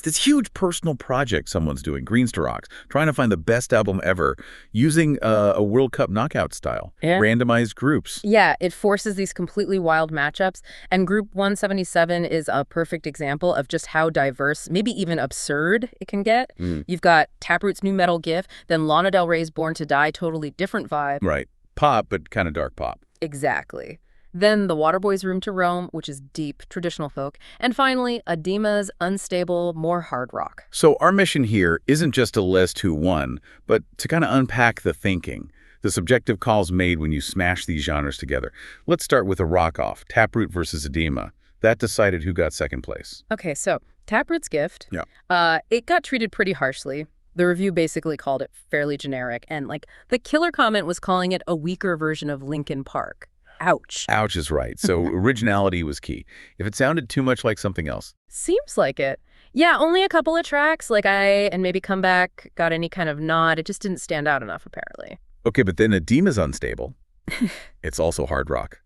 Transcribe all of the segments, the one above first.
this huge personal project someone's doing, Greens to Rocks, trying to find the best album ever using a World Cup knockout style, randomized groups. Yeah, it forces these completely wild matchups, and Group 177 is a perfect example of just how diverse, maybe even absurd it can get. You've got Taproot's new metal GIF, then Lana Del Rey's Born to Die, totally different vibe. Right. Pop, but kind of dark pop. Exactly. Then the Waterboys' Room to Roam, which is deep traditional folk. And finally, Adema's Unstable, more hard rock. So our mission here isn't just to list who won, but to kind of unpack the thinking, the subjective calls made when you smash these genres together. Let's start with a rock-off, Taproot versus Adema. That decided who got second place. Okay, so Taproot's Gift, it got treated pretty harshly. The review basically called it fairly generic, and the killer comment was calling it a weaker version of Linkin Park. Ouch. Ouch is right. So originality was key. If it sounded too much like something else. Seems like it. Yeah, only a couple of tracks, like and maybe Comeback, got any kind of nod. It just didn't stand out enough, apparently. Okay, but then Adema's Unstable. It's also hard rock.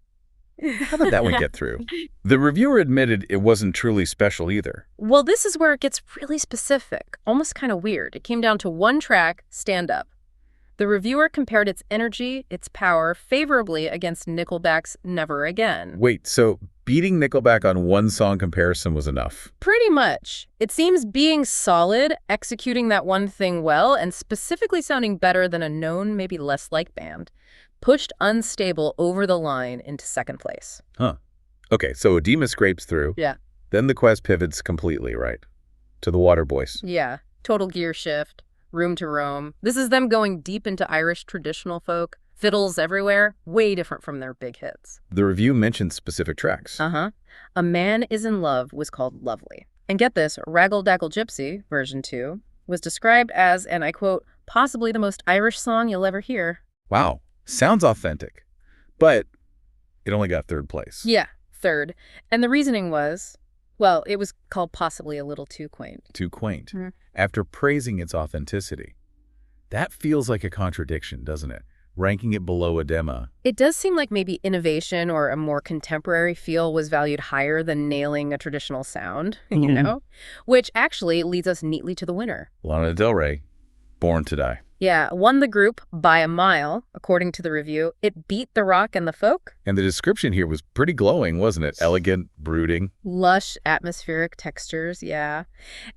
How did that one get through? The reviewer admitted it wasn't truly special either. Well, this is where it gets really specific, almost kind of weird. It came down to one track, Stand Up. The reviewer compared its energy, its power, favorably against Nickelback's Never Again. Wait, so beating Nickelback on one song comparison was enough? Pretty much. It seems being solid, executing that one thing well, and specifically sounding better than a known, maybe less liked band, pushed Unstable over the line into second place. Huh. Okay, so Adema scrapes through. Yeah. Then the quest pivots completely, right? To the Waterboys. Yeah. Total gear shift. Room to Roam. This is them going deep into Irish traditional folk. Fiddles everywhere. Way different from their big hits. The review mentions specific tracks. A Man Is in Love was called Lovely. And get this, Raggle Daggle Gypsy, version 2, was described as, and I quote, possibly the most Irish song you'll ever hear. Wow. Sounds authentic. But it only got third place. Yeah, third. And the reasoning was, well, it was called possibly a little too quaint. Too quaint. After praising its authenticity. That feels like a contradiction, doesn't it? Ranking it below Adema. It does seem like maybe innovation or a more contemporary feel was valued higher than nailing a traditional sound, you know? Which actually leads us neatly to the winner. Lana Del Rey, Born to Die. Yeah, won the group by a mile, according to the review. It beat the rock and the folk. And the description here was pretty glowing, wasn't it? Elegant, brooding. Lush, atmospheric textures, yeah.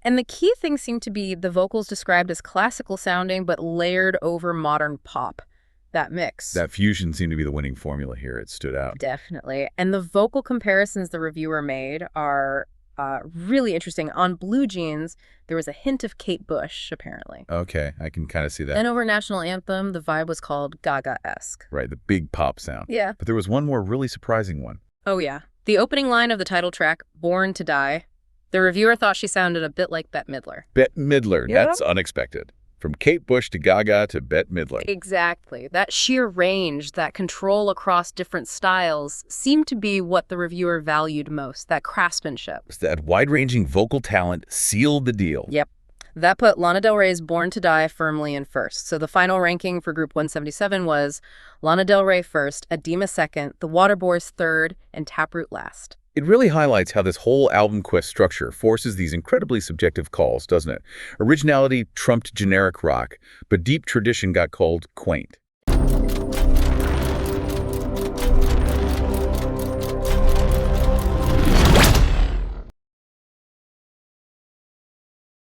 And the key thing seemed to be the vocals described as classical sounding, but layered over modern pop. That mix. That fusion seemed to be the winning formula here. It stood out. Definitely. And the vocal comparisons the reviewer made are really interesting. On Blue Jeans, there was a hint of Kate Bush, apparently. Okay, I can kind of see that. And over National Anthem, the vibe was called Gaga-esque. Right, the big pop sound. Yeah. But there was one more really surprising one. Oh, yeah. The opening line of the title track, Born to Die, the reviewer thought she sounded a bit like Bette Midler. Bette Midler, yeah. That's unexpected. From Kate Bush to Gaga to Bette Midler. Exactly. That sheer range, that control across different styles, seemed to be what the reviewer valued most, that craftsmanship. That wide-ranging vocal talent sealed the deal. Yep. That put Lana Del Rey's Born to Die firmly in first. So the final ranking for Group 177 was Lana Del Rey first, Adema second, the Waterboys third, and Taproot last. It really highlights how this whole album quest structure forces these incredibly subjective calls, doesn't it? Originality trumped generic rock, but deep tradition got called quaint.